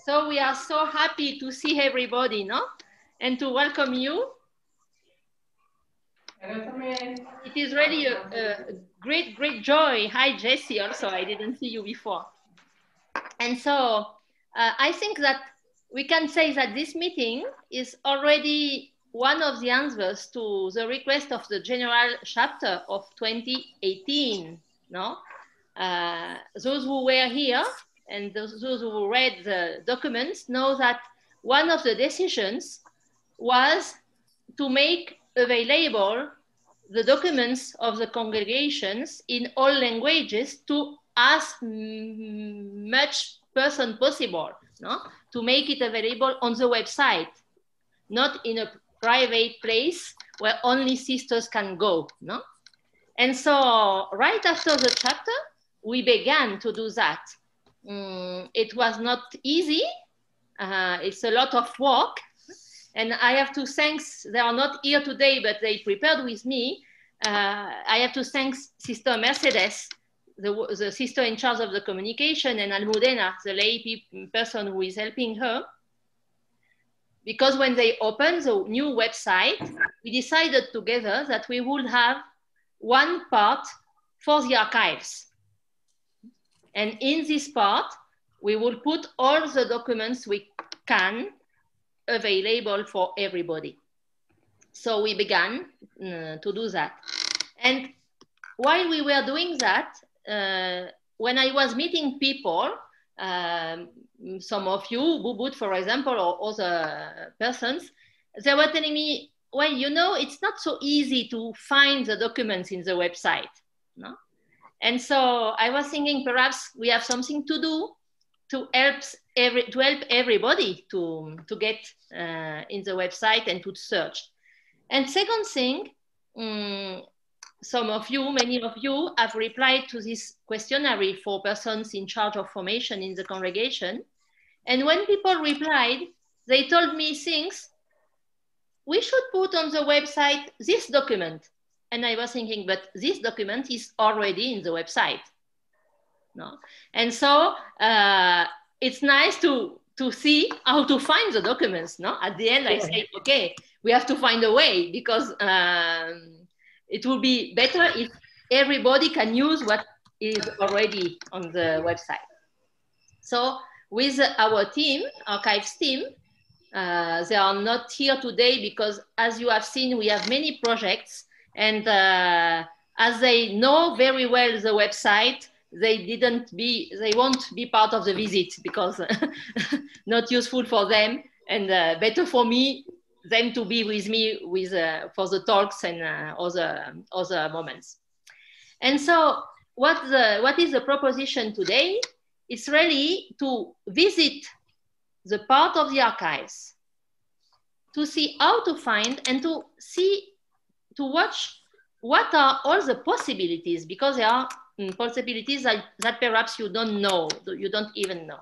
So we are so happy to see everybody, no? And to welcome you. It is really a great joy. Hi, Jessie, also, I didn't see you before. And so I think that we can say that this meeting is already one of the answers to the request of the general chapter of 2018, no? Those who were here and those who read the documents know that one of the decisions was to make available the documents of the congregations in all languages to as much person possible, no? To make it available on the website, not in a private place where only sisters can go, no? And so right after the chapter, we began to do that. It was not easy. It's a lot of work. And I have to thank, they are not here today, but they prepared with me. I have to thank Sister Mercedes, the sister in charge of the communication, and Almudena, the lay person who is helping her. Because when they opened the new website, we decided together that we would have one part for the archives. And in this part, we will put all the documents we can available for everybody. So we began to do that. And while we were doing that, when I was meeting people, some of you, Bubut, for example, or other persons, they were telling me, well, you know, it's not so easy to find the documents in the website, no? And so I was thinking perhaps we have something to do to help everybody to get in the website and to search. And second thing, some of you, many of you have replied to this questionnaire for persons in charge of formation in the congregation. And when people replied, they told me things, we should put on the website this document. And I was thinking, but this document is already in the website. No? And so it's nice to see how to find the documents. No? At the end, I say, okay, we have to find a way because it will be better if everybody can use what is already on the website. So with our team, archives team, they are not here today because as you have seen, we have many projects. And as they know very well the website, they won't be part of the visit because not useful for them and better for me, them to be with me for the talks and other moments. And so what is the proposition today? It's really to visit the part of the archives, to see how to find and to watch what are all the possibilities, because there are possibilities that perhaps you don't know, you don't even know.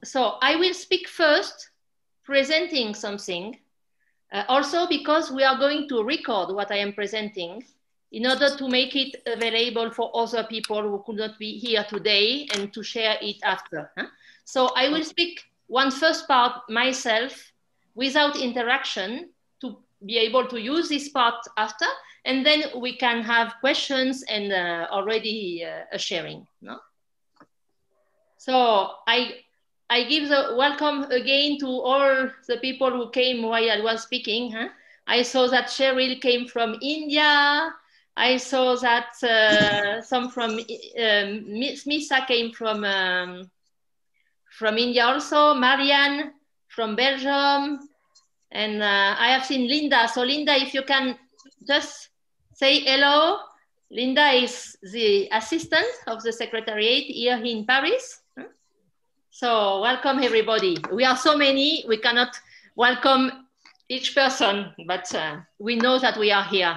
So I will speak first, presenting something, also because we are going to record what I am presenting in order to make it available for other people who could not be here today and to share it after. Huh? So I will speak one first part myself without interaction to be able to use this part after, and then we can have questions and already a sharing. No? So I give the welcome again to all the people who came while I was speaking. Huh? I saw that Cheryl came from India. I saw that some from Smisa came from India also. Marianne from Belgium. And I have seen Linda. So Linda, if you can just say hello. Linda is the assistant of the Secretariat here in Paris. So welcome everybody. We are so many, we cannot welcome each person, but we know that we are here.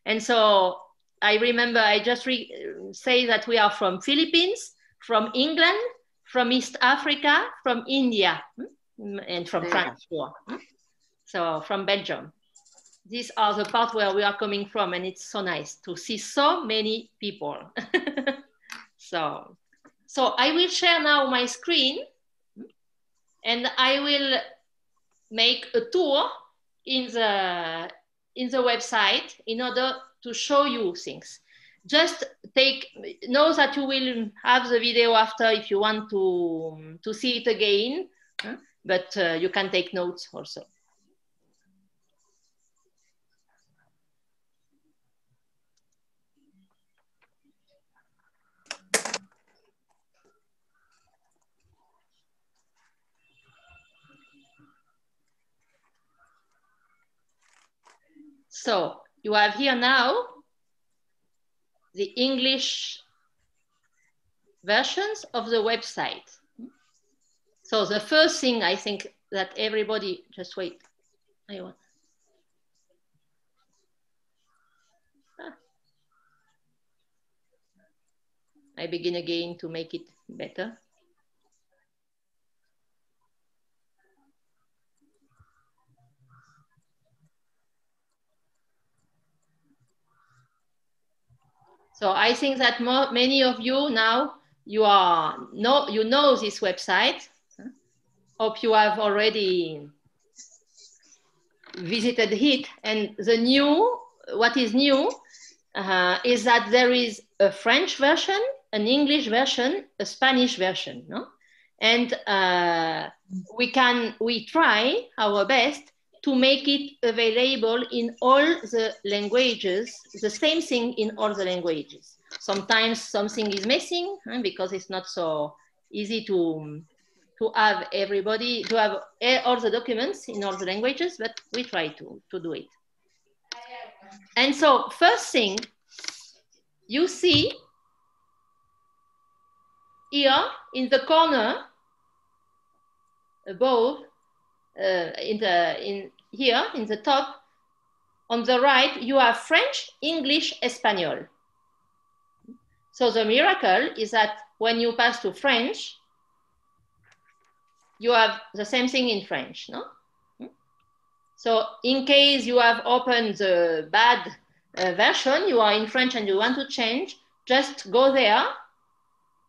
And so I remember, I just say that we are from Philippines, from England, from East Africa, from India, and from France. So from Belgium. These are the parts where we are coming from, and it's so nice to see so many people. So So I will share now my screen and I will make a tour in the website in order to show you things. Just know that you will have the video after if you want to see it again, but you can take notes also. So you have here now the English versions of the website. So the first thing I think that everybody, just wait. I begin again to make it better. So I think that many of you now, you know this website. Hope you have already visited it. And what is new is that there is a French version, an English version, a Spanish version, no? And we try our best to make it available in all the languages, the same thing in all the languages. Sometimes something is missing because it's not so easy to have all the documents in all the languages, but we try to do it. And so first thing you see here in the corner above, here in the top, on the right, you have French, English, Espanol. So the miracle is that when you pass to French, you have the same thing in French, no? So in case you have opened the bad version, you are in French and you want to change, just go there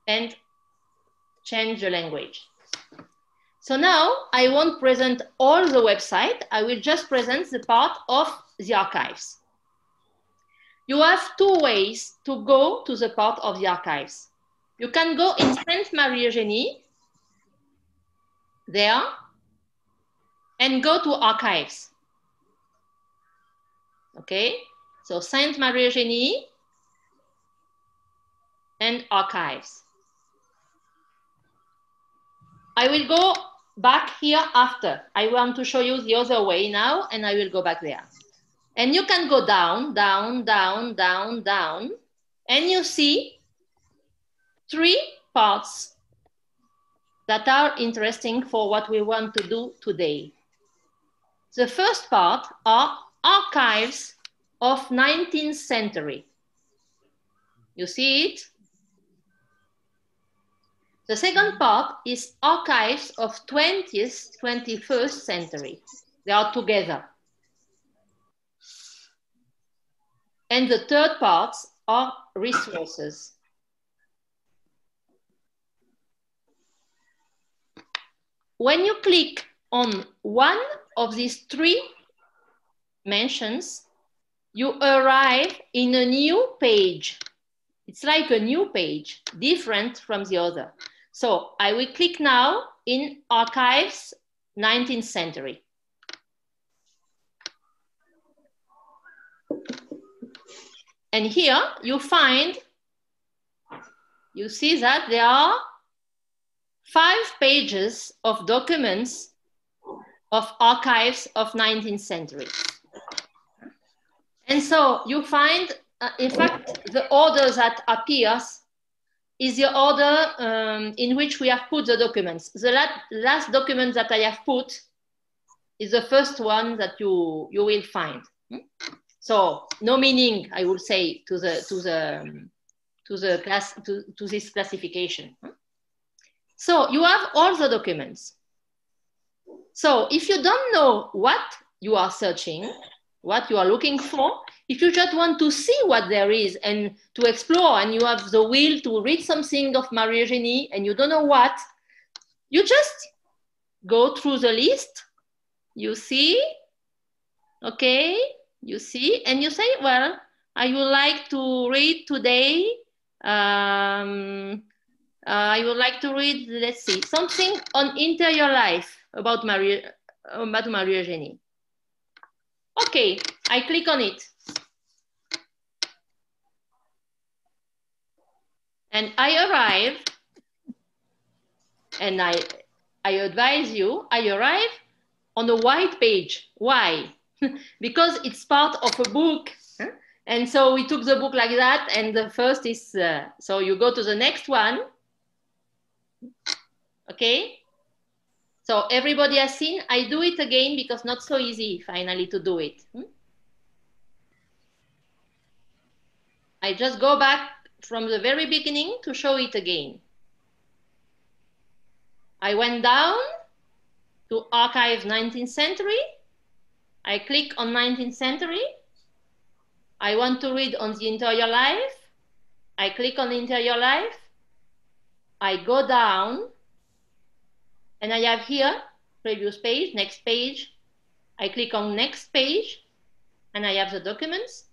and change the language. So now I won't present all the website. I will just present the part of the archives. You have two ways to go to the part of the archives. You can go in Sainte Marie Eugénie, there, and go to archives. Okay, so Sainte Marie Eugénie and archives. I will go back here after. I want to show you the other way now, and I will go back there. And you can go down, down, down, down, down, and you see 3 parts that are interesting for what we want to do today. The first part are archives of 19th century. You see it? The second part is archives of 20th, 21st century. They are together. And the third parts are resources. When you click on one of these 3 mentions, you arrive in a new page. It's like a new page, different from the other. So I will click now in archives 19th century. And here you see that there are 5 pages of documents of archives of 19th century. And so you find, in fact, the order that appears is the order in which we have put the documents. The last document that I have put is the first one that you will find. So no meaning, I would say, to this classification. So you have all the documents. So if you don't know what you are searching, what you are looking for. If you just want to see what there is and to explore, and you have the will to read something of Marie-Eugénie and you don't know what, you just go through the list, you see, okay, you see, and you say, well, I would like to read today, I would like to read, let's see, something on interior life about Marie-Eugénie. Okay, I click on it. And I arrive, and I advise you, I arrive on a white page. Why? Because it's part of a book. And so we took the book like that, and the first is, so you go to the next one. Okay? So everybody has seen, I do it again because not so easy finally to do it. I just go back from the very beginning to show it again. I went down to archive 19th century. I click on 19th century. I want to read on the interior life. I click on interior life. I go down and I have here previous page, next page. I click on next page and I have the documents.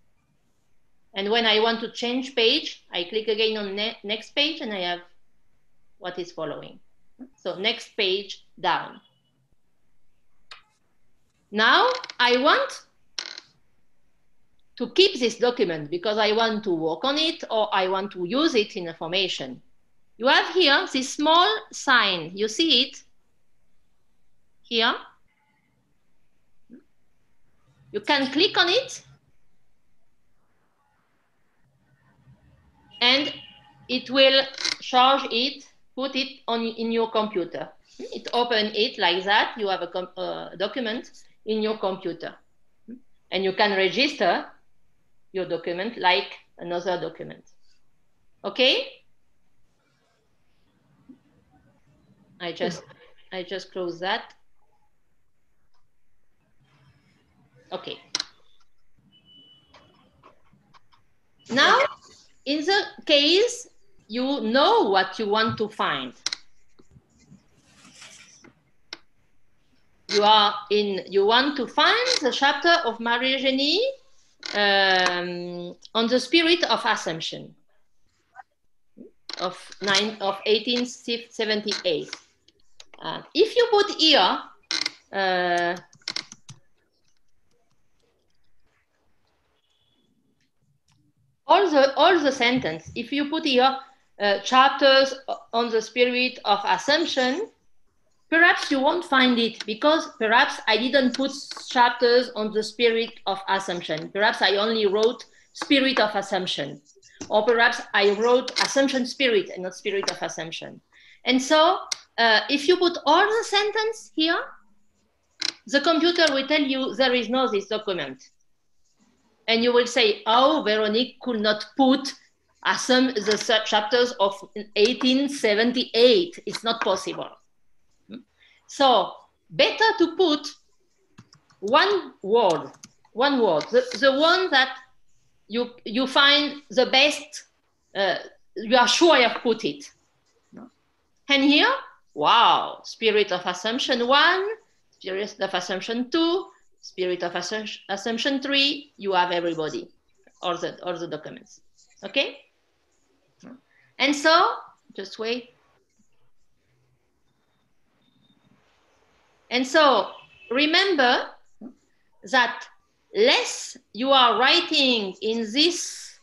And when I want to change page, I click again on next page and I have what is following. So next page down. Now I want to keep this document because I want to work on it or I want to use it in a formation. You have here this small sign. You see it here? You can click on it and it will charge it, put it in your computer. It open it like that. You have a document in your computer. And you can register your document like another document. Okay? I just close that. Okay. Now, in the case, you know what you want to find. You want to find the chapter of Marie-Eugénie on the spirit of Assumption of 1878. If you put here all the sentence, if you put here chapters on the spirit of Assumption, perhaps you won't find it because perhaps I didn't put chapters on the spirit of Assumption. Perhaps I only wrote spirit of Assumption. Or perhaps I wrote Assumption spirit and not spirit of Assumption. And so if you put all the sentence here, the computer will tell you there is no this document. And you will say, oh, Veronique could not put the chapters of 1878. It's not possible. So better to put one word, the one that you find the best, you are sure you have put it. And here, wow, spirit of Assumption 1, spirit of Assumption 2, spirit of Assumption 3, you have everybody, all the documents, okay? And so, just wait. And so, remember that less you are writing in this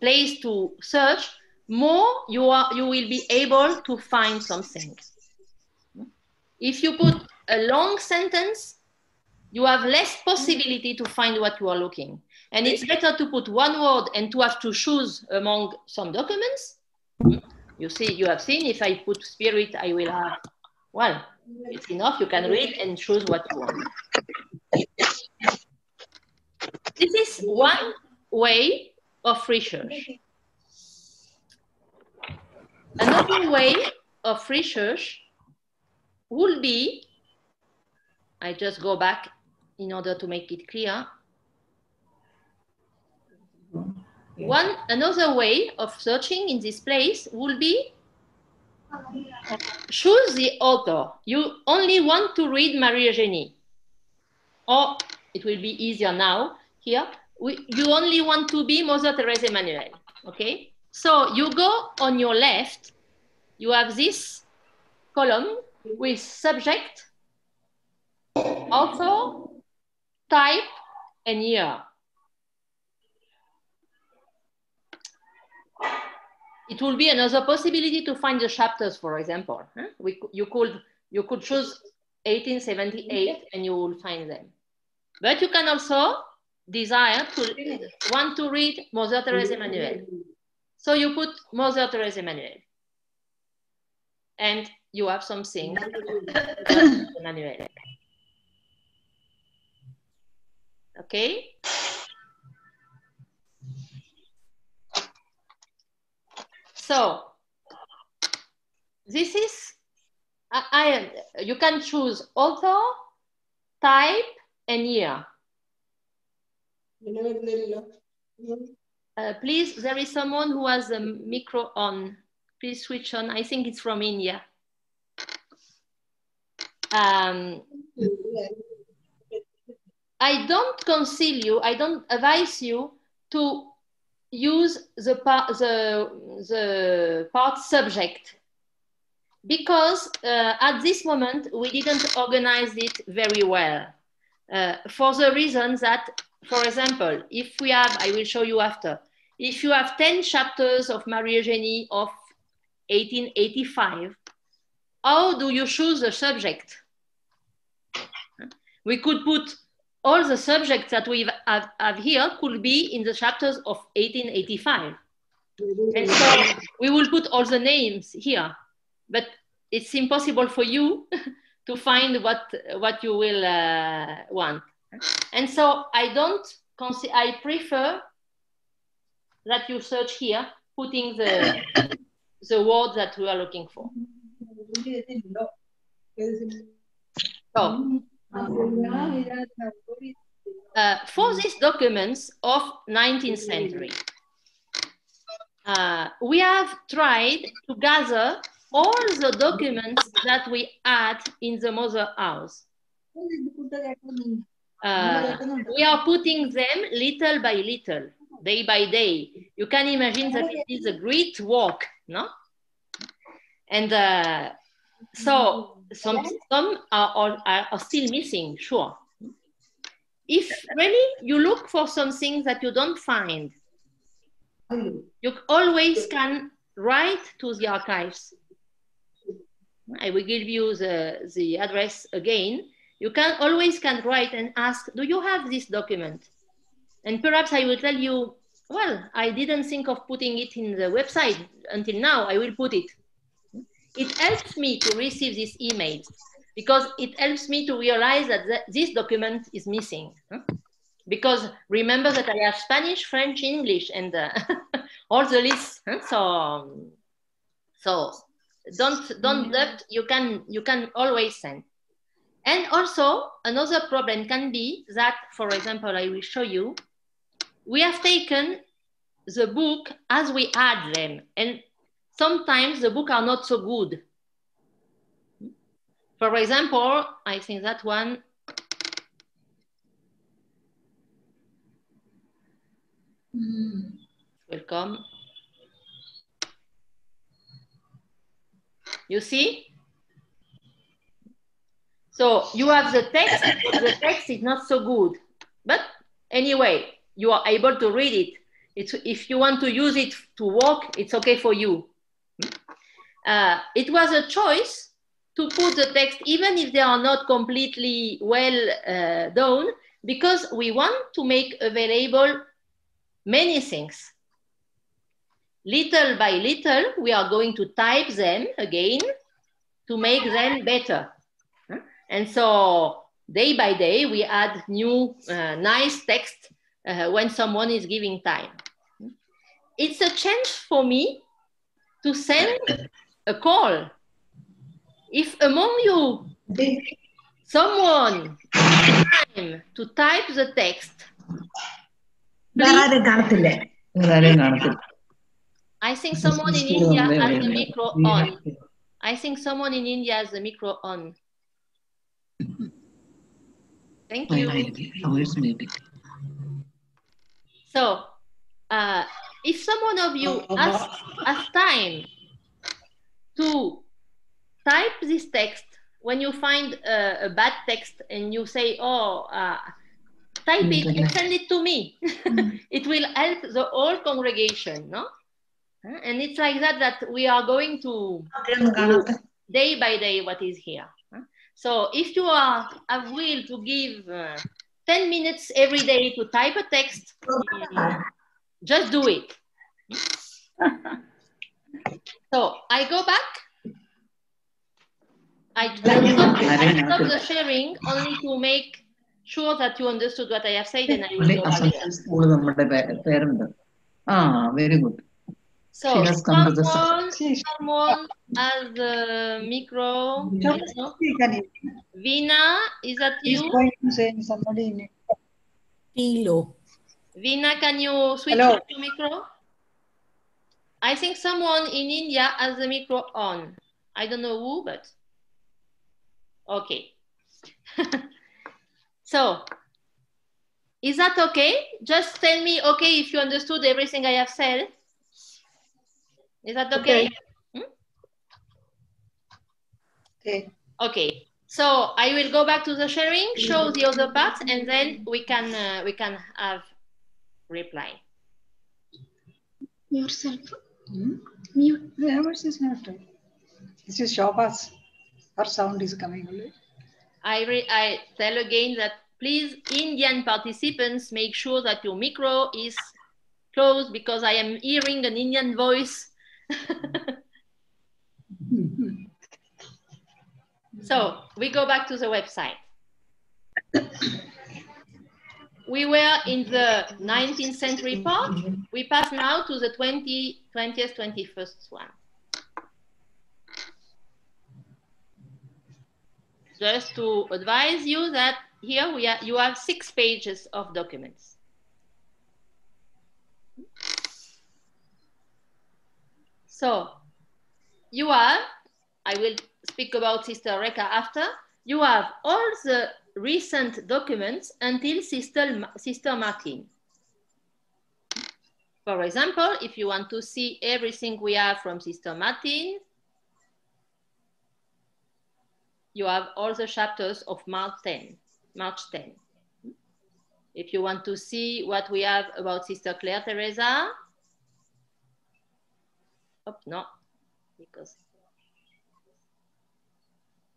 place to search, more you will be able to find something. If you put a long sentence, you have less possibility to find what you are looking. And it's better to put one word and to have to choose among some documents. You see, you have seen, if I put spirit, I will have, well, it's enough. You can read and choose what you want. This is one way of research. Another way of research would be I just go back in order to make it clear. Another way of searching in this place will be choose the author. You only want to read Marie-Eugénie, or it will be easier now here. You only want to be Mother Thérèse Emmanuel, okay? So you go on your left, you have this column with subject, author, type, and year. It will be another possibility to find the chapters, for example. You could choose 1878 and you will find them. But you can also want to read Mother Thérèse Emmanuel. So you put Mother Thérèse Emmanuel. And you have something Emmanuel. Okay? So this is, you can choose author, type, and year. Please, there is someone who has a micro on. Please switch on. I think it's from India. I don't counsel you, I don't advise you to use the part subject, because at this moment we didn't organize it very well, for the reason that, for example, if we have, I will show you after, if you have 10 chapters of Marie-Eugénie of 1885, how do you choose the subject? We could put all the subjects that we have here could be in the chapters of 1885. And so we will put all the names here, but it's impossible for you to find what you will want. And so I prefer that you search here, putting the word that we are looking for. So, for these documents of 19th century, we have tried to gather all the documents that we had in the mother house. We are putting them little by little, day by day. You can imagine that it is a great work, no? And so some are still missing, sure. If really you look for something that you don't find, you always can write to the archives. I will give you the address again. You can always write and ask, do you have this document? And perhaps I will tell you, well, I didn't think of putting it in the website until now, I will put it. It helps me to receive these emails because it helps me to realize that this document is missing. Because remember that I have Spanish, French, English, and all the lists. So don't doubt. You can always send. And also another problem can be that, for example, I will show you. We have taken the book as we add them, and sometimes the books are not so good. For example, I think that one. Welcome. You see? So you have the text, the text is not so good. But anyway, you are able to read it. If you want to use it to work, it's okay for you. It was a choice to put the text, even if they are not completely well done, because we want to make available many things. Little by little, we are going to type them again to make them better. And so day by day, we add new nice text when someone is giving time. It's a chance for me to send a call. If among you someone time to type the text. I think someone in India has the micro on. I think someone in India has the micro on. Thank you. So, if someone of you has time to type this text, when you find a bad text and you say, oh, type it and send it to me. It will help the whole congregation, no? And it's like that we are going to do day by day what is here. So if you are will to give 10 minutes every day to type a text, just do it. So I go back. I stop the sharing only to make sure that you understood what I have said, and I will go back there. Very good. So someone has the micro. Vina, is that you? Somebody. Vina, can you switch on your micro? I think someone in India has the micro on. I don't know who, but okay. So, is that okay? Just tell me, okay, if you understood everything I have said. Is that okay? Okay. Okay. So I will go back to the sharing, show the other parts, and then we can have reply. Yourself. Mute. Yours is not. This is Shobha's. Her sound is coming only. I tell again that please, Indian participants, make sure that your micro is closed because I am hearing an Indian voice. So we go back to the website. We were in the 19th century part. We pass now to the 20th, 21st one. Just to advise you that here you have 6 pages of documents. So you have, I will speak about Sister Rekha after, you have all the recent documents until Sister Martin. For example, if you want to see everything we have from Sister Martin, you have all the chapters of March 10. If you want to see what we have about Sister Claire Teresa, no, because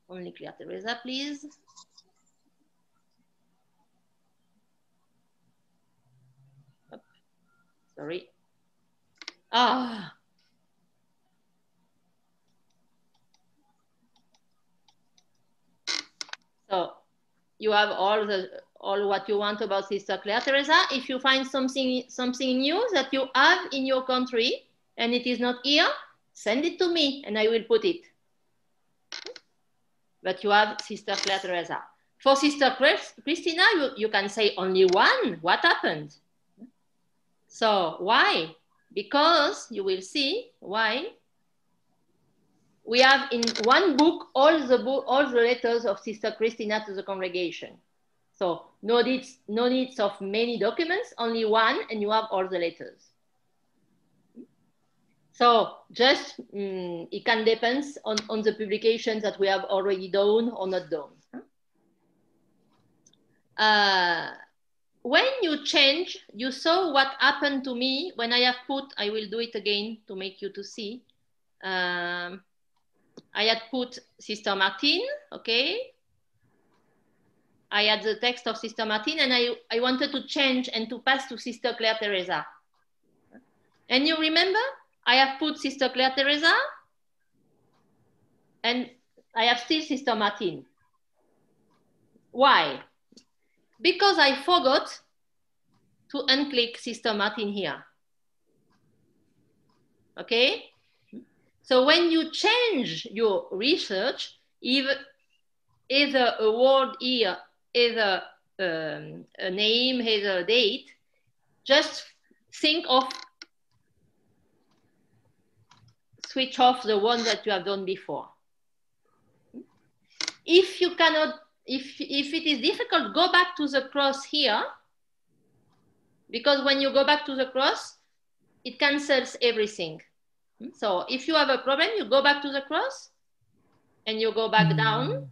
only Claire Teresa, please. Sorry. So you have all what you want about Sister Claire Teresa. If you find something new that you have in your country and it is not here, send it to me and I will put it. But you have Sister Claire Teresa. For Sister Christina, you can say only one. What happened? So why? Because you will see why. We have in one book all the letters of Sister Christina to the congregation. So no needs of many documents, only one, and you have all the letters. So just it can depend on the publications that we have already done or not done. When you change, you saw what happened to me when I have put, I will do it again to make you to see. I had put Sister Martin, okay? I had the text of Sister Martin and I wanted to change and to pass to Sister Claire Teresa. And you remember, I have put Sister Claire Teresa and I have still Sister Martin. Why? Because I forgot to unclick Sister Martin here. Okay? So when you change your research, even either a word here, either a name, either a date, just think of switch off the one that you have done before. If you cannot, if it is difficult, go back to the cross here, because when you go back to the cross, it cancels everything. So if you have a problem, you go back to the cross and you go back down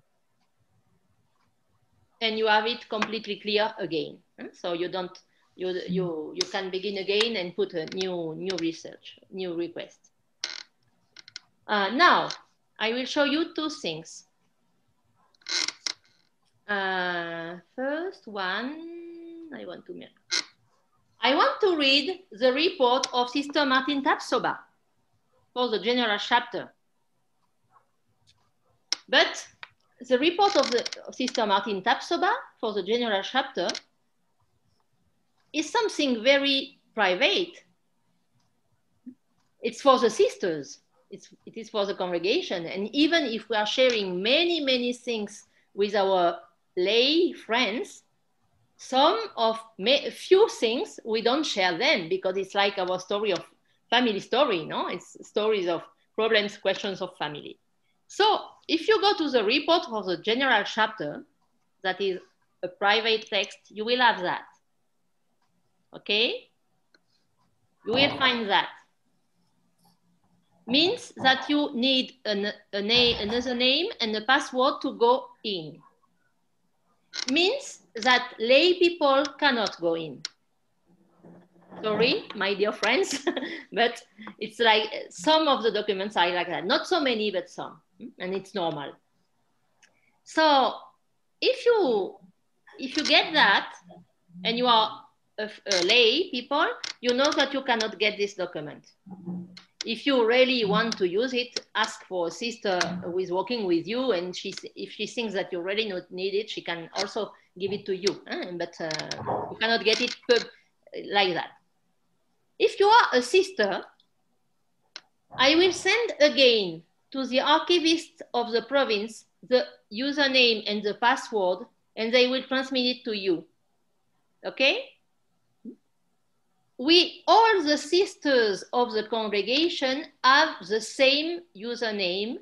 and you have it completely clear again. So you don't, you can begin again and put a new research, new request. Now, I will show you two things. First one, I want to read the report of Sister Martin Tapsoba for the general chapter. But the report of Sister Martin Tapsoba for the general chapter is something very private. It's for the sisters. It is for the congregation. And even if we are sharing many things with our lay friends, few things we don't share them, because it's like our story of family story, no? It's stories of problems, questions of family. So if you go to the report for the general chapter, that is a private text, you will have that. Okay? You will find that. Means that you need another name and a password to go in. Means that lay people cannot go in. Sorry, my dear friends, but it's like some of the documents are like that. Not so many, but some, and it's normal. So if you get that and you are a lay people, you know that you cannot get this document. If you really want to use it, ask for a sister who is working with you, and if she thinks that you really need it, she can also give it to you. But you cannot get it like that. If you are a sister, I will send again to the archivist of the province the username and the password, and they will transmit it to you. Okay? All the sisters of the congregation have the same username,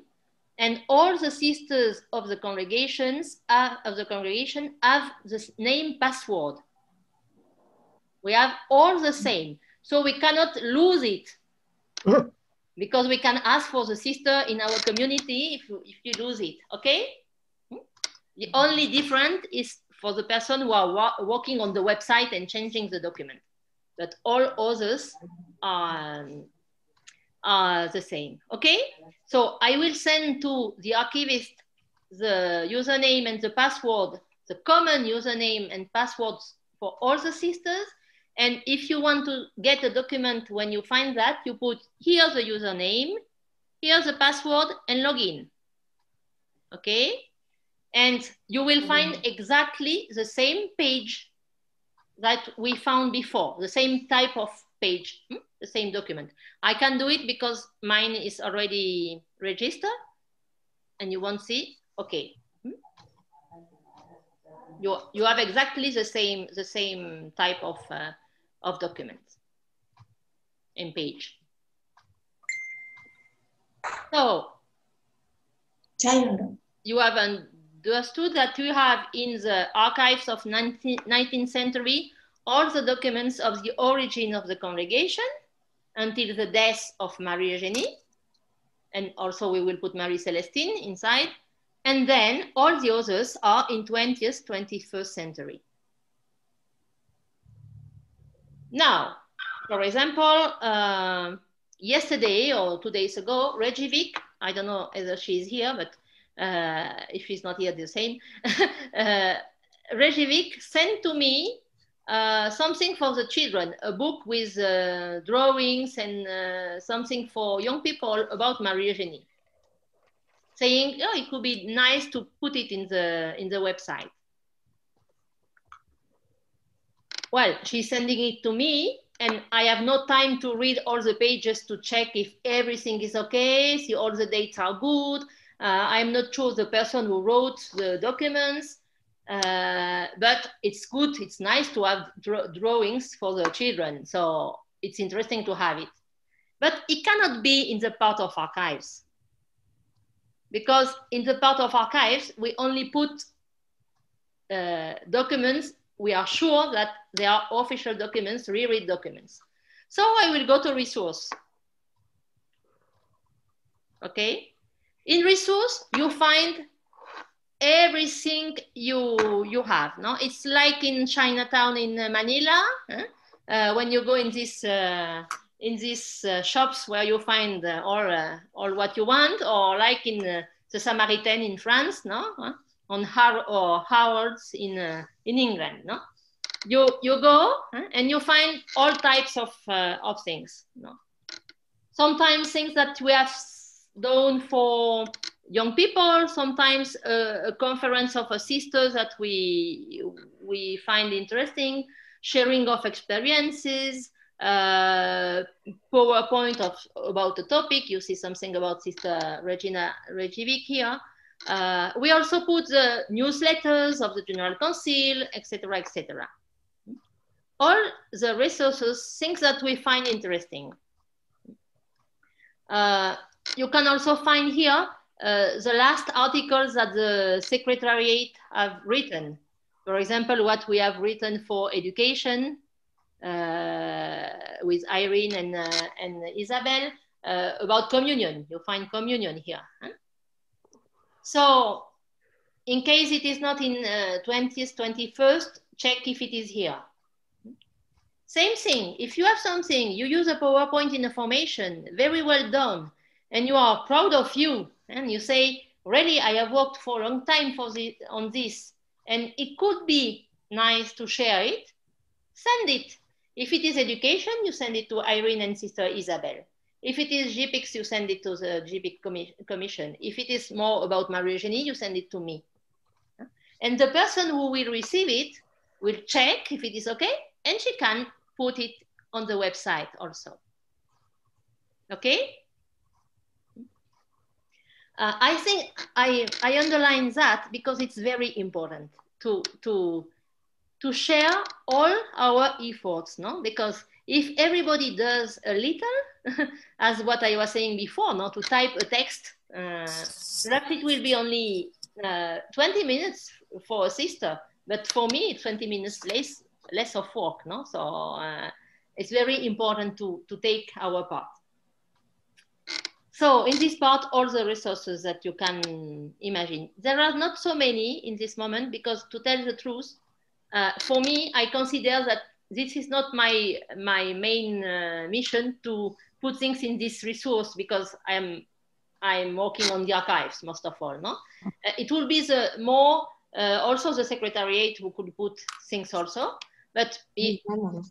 and all the sisters of the congregation have the name password. We have all the same, so we cannot lose it, because we can ask for the sister in our community if you lose it. Okay? The only difference is for the person who are working on the website and changing the document. But all others are the same, okay? So I will send to the archivist the username and the password, the common username and passwords for all the sisters. And if you want to get a document, when you find that, you put here the username, here the password, and log in, okay? And you will find exactly the same page that we found before, the same type of page, the same document. I can do it because mine is already registered, and you won't see. Okay, you have exactly the same type of document and page. So you have understood that we have in the archives of 19th century all the documents of the origin of the congregation until the death of Marie Eugénie, and also we will put Marie Celestine inside, and then all the others are in 20th, 21st century. Now, for example, yesterday or 2 days ago, Reykjavik, I don't know whether she's here, but if she's not here, the same. Reykjavik sent to me something for the children, a book with drawings and something for young people about Marie Eugénie, saying, oh, it could be nice to put it in the website. Well, she's sending it to me, and I have no time to read all the pages to check if everything is okay, see all the dates are good. I'm not sure the person who wrote the documents, but it's good, it's nice to have drawings for the children. So it's interesting to have it. But it cannot be in the part of archives, because in the part of archives, we only put documents we are sure that they are official documents, reread documents. So I will go to resource. Okay. In resource, you find everything you have. No, it's like in Chinatown in Manila. When you go in these shops where you find all what you want, or like in the Samaritan in France, no, on Harrods in England, no. You go and you find all types of things. No, sometimes things that we have done for young people, sometimes a conference of sisters that we find interesting, sharing of experiences, PowerPoint about the topic. You see something about Sister Regina Regivic here. We also put the newsletters of the General Council, etc., etc. All the resources, things that we find interesting. You can also find here the last articles that the Secretariat have written. For example, what we have written for education with Irene and Isabel about communion. You find communion here. Huh? So in case it is not in 20th, 21st, check if it is here. Same thing, if you have something, you use a PowerPoint in a formation, very well done, and you are proud of you, and you say, really, I have worked for a long time on this, and it could be nice to share it, send it. If it is education, you send it to Irene and Sister Isabel. If it is GPIX, you send it to the GPIC Commission. If it is more about Marie-Eugénie, you send it to me. And the person who will receive it will check if it is okay, and she can put it on the website also. Okay? I think I underline that because it's very important to share all our efforts, no? Because if everybody does a little, as what I was saying before, no, to type a text, perhaps it will be only 20 minutes for a sister, but for me, 20 minutes less of work, no? So it's very important to take our part. So in this part, all the resources that you can imagine. There are not so many in this moment because, to tell the truth, for me, I consider that this is not my main mission to put things in this resource, because I'm working on the archives most of all. No, it will be the more also the Secretariat who could put things also. But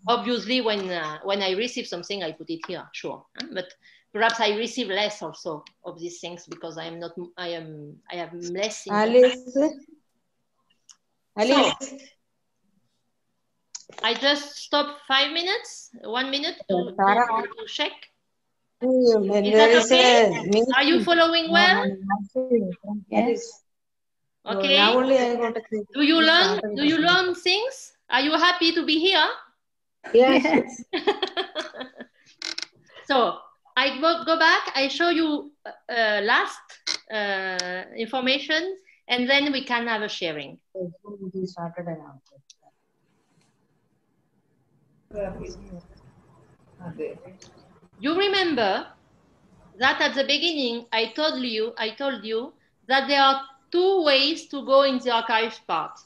obviously, when I receive something, I put it here, sure. But perhaps I receive less also of these things because I have less. Alice. So, I just stop 5 minutes, 1 minute to check. Is that okay? Are you following well? Yes. Okay. Now only I got to say. Do you learn things? Are you happy to be here? Yes. So I go back. I show you last information, and then we can have a sharing. You remember that at the beginning I told you that there are 2 ways to go in the archives part.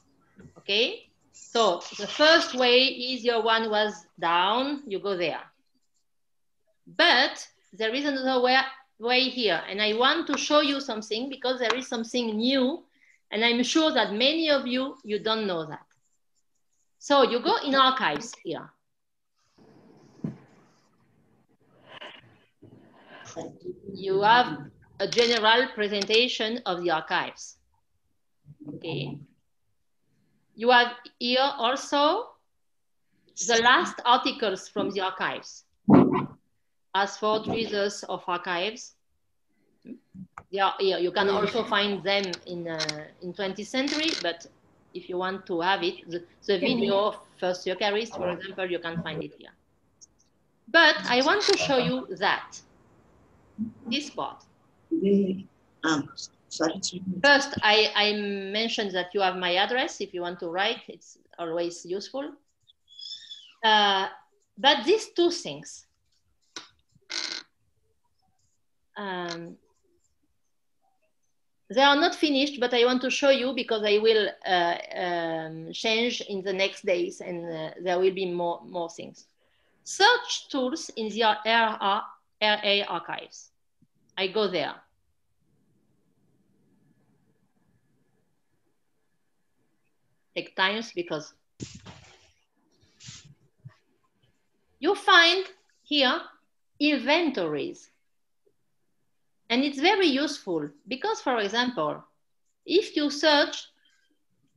Okay, so the first way is your one was down, you go there. But there is another way here, and I want to show you something because there is something new, and I'm sure that many of you don't know that. So you go in archives here. You have a general presentation of the archives. Okay. You have here also the last articles from the archives. As for users of archives, Yeah, you can also find them in 20th century, but if you want to have it, the video of first Eucharist, for example, you can find it here. But I want to show you that, this part. First, I mentioned that you have my address. If you want to write, it's always useful. But these two things, they are not finished, but I want to show you because I will change in the next days, and there will be more things. Search tools in the RA archives. I go there. Take times because you find here inventories. And it's very useful because, for example, if you search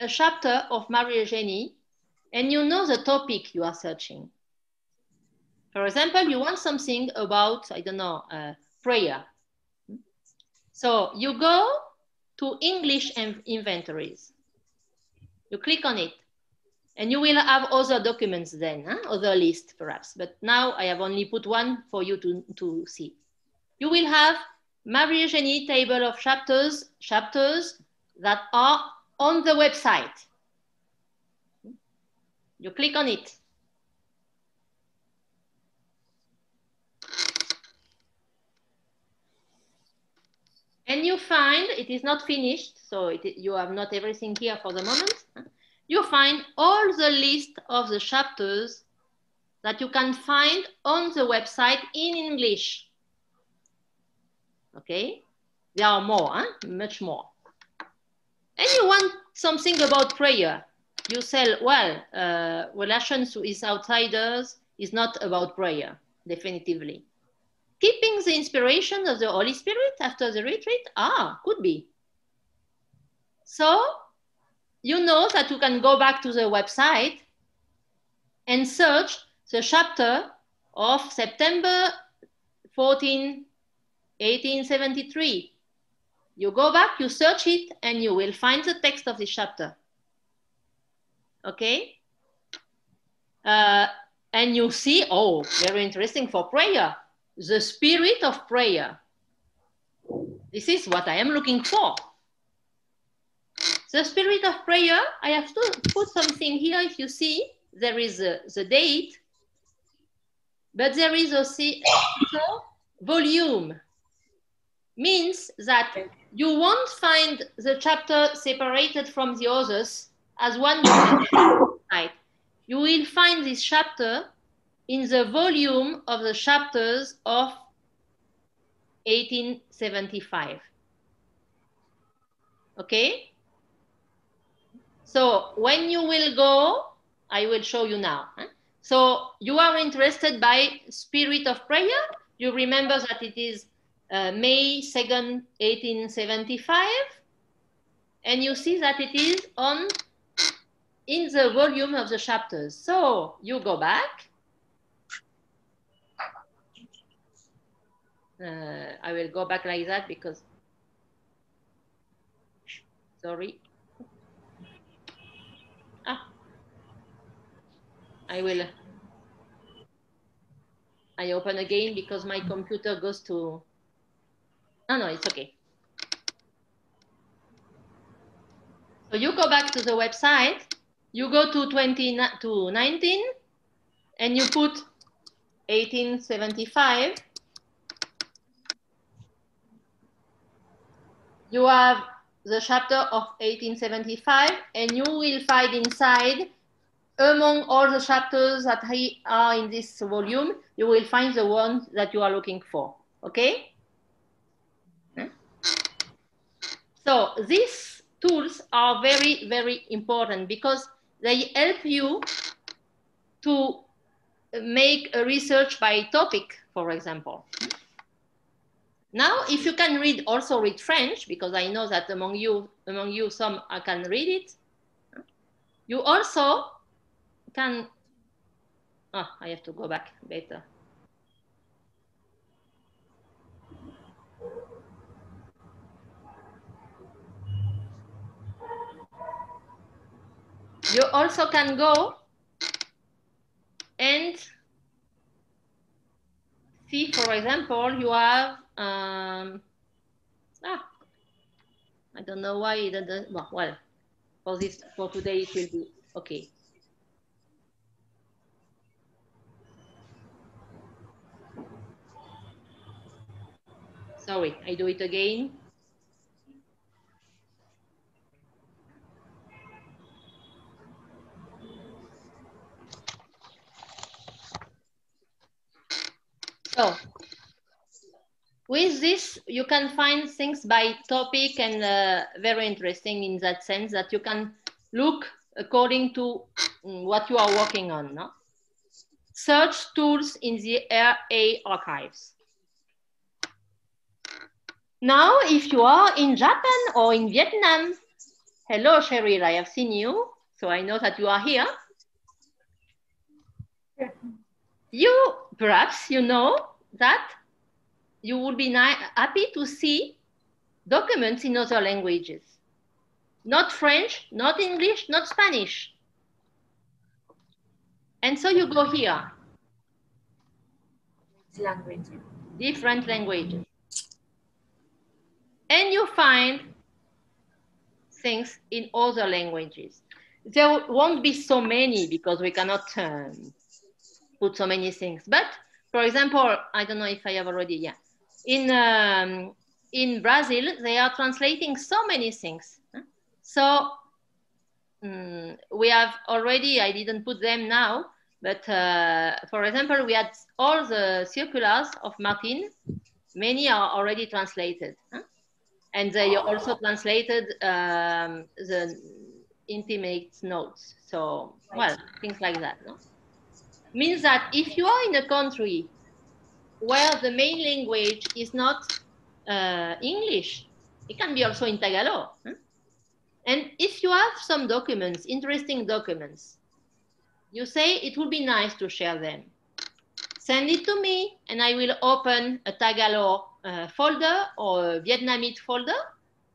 a chapter of Marie Eugénie and you know the topic you are searching, for example, you want something about, I don't know, prayer. So you go to English inventories. You click on it and you will have other documents then, other lists perhaps. But now I have only put one for you to see. You will have Marie Eugénie table of chapters that are on the website. You click on it. And you find, it is not finished, so you have not everything here for the moment. You find all the list of the chapters that you can find on the website in English. Okay, there are more, much more. And you want something about prayer. You say, well, relations with outsiders is not about prayer, definitively. Keeping the inspiration of the Holy Spirit after the retreat? Could be. So you know that you can go back to the website and search the chapter of September 14, 1873. You go back, you search it, and you will find the text of this chapter. Okay? And you see, very interesting for prayer, the spirit of prayer. This is what I am looking for. The spirit of prayer, I have to put something here. If you see, there is the date, but there is also volume. Means that you won't find the chapter separated from the others as one document. You will find this chapter in the volume of the chapters of 1875. Okay? So when you will go, I will show you now. So you are interested by Spirit of Prayer. You remember that it is May 2nd, 1875. And you see that it is in the volume of the chapters. So you go back. I will go back like that because, sorry. I open again because my computer goes to, no, it's okay. So you go back to the website, you go to 19, and you put 1875. You have the chapter of 1875, and you will find inside, among all the chapters that are in this volume, you will find the one that you are looking for, okay? So these tools are very, very important because they help you to make a research by topic, for example. Now, if you can also read French, because I know that among you some can read it, you also can, I have to go back better. You also can go and see, for example, you have, I don't know why it doesn't, well, for today it will be okay. Sorry, I do it again. So, with this, you can find things by topic and very interesting in that sense that you can look according to what you are working on. No? Search tools in the RA archives. Now, if you are in Japan or in Vietnam, hello, Cheryl, I have seen you, so I know that you are here. You, perhaps you know that you will be happy to see documents in other languages. Not French, not English, not Spanish. And so you go here. Different languages. And you find things in other languages. There won't be so many because we cannot put so many things. But for example, I don't know if I have already, yeah. In Brazil, they are translating so many things. So we have already, I didn't put them now, but for example, we had all the circulars of Martin. Many are already translated. And they also translated the intimate notes. So, well, things like that. No? Means that if you are in a country where the main language is not English, it can be also in Tagalog. And if you have some documents, interesting documents, you say it would be nice to share them. Send it to me and I will open a Tagalog folder or a Vietnamese folder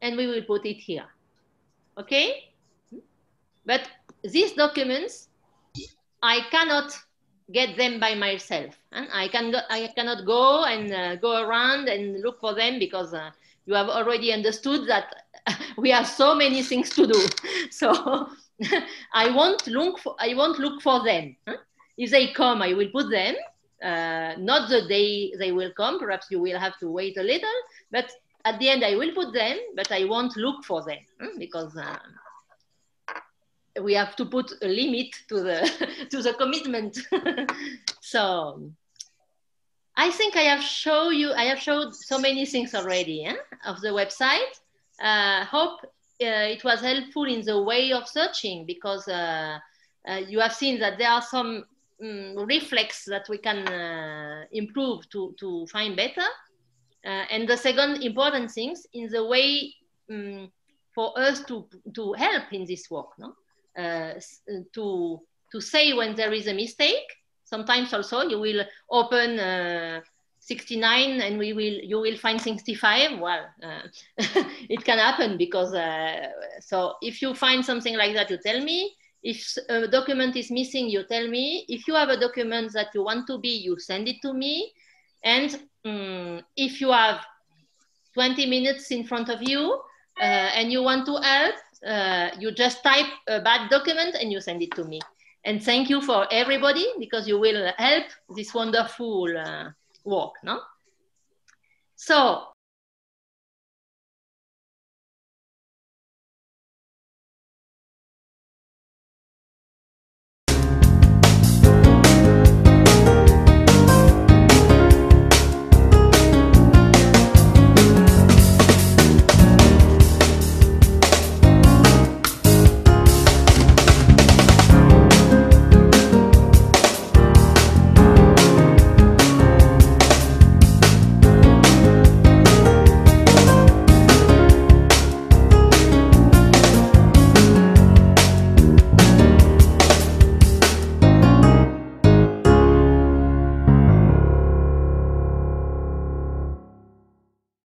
and we will put it here. Okay? But these documents, I cannot get them by myself. And I cannot go and go around and look for them because you have already understood that we have so many things to do. So I won't look for them. If they come, I will put them. Not the day they will come. Perhaps you will have to wait a little. But at the end, I will put them, but I won't look for them because we have to put a limit to the commitment. So I think I have showed so many things already of the website. Hope it was helpful in the way of searching because you have seen that there are some reflex that we can improve to find better. And the second important things in the way for us to help in this work, no? To say when there is a mistake. Sometimes also you will open 69 and you will find 65. Well, it can happen because so if you find something like that, you tell me. If a document is missing, you tell me. If you have a document that you want to be, you send it to me. And if you have 20 minutes in front of you and you want to help, you just type a bad document and you send it to me. And thank you for everybody because you will help this wonderful work. No? So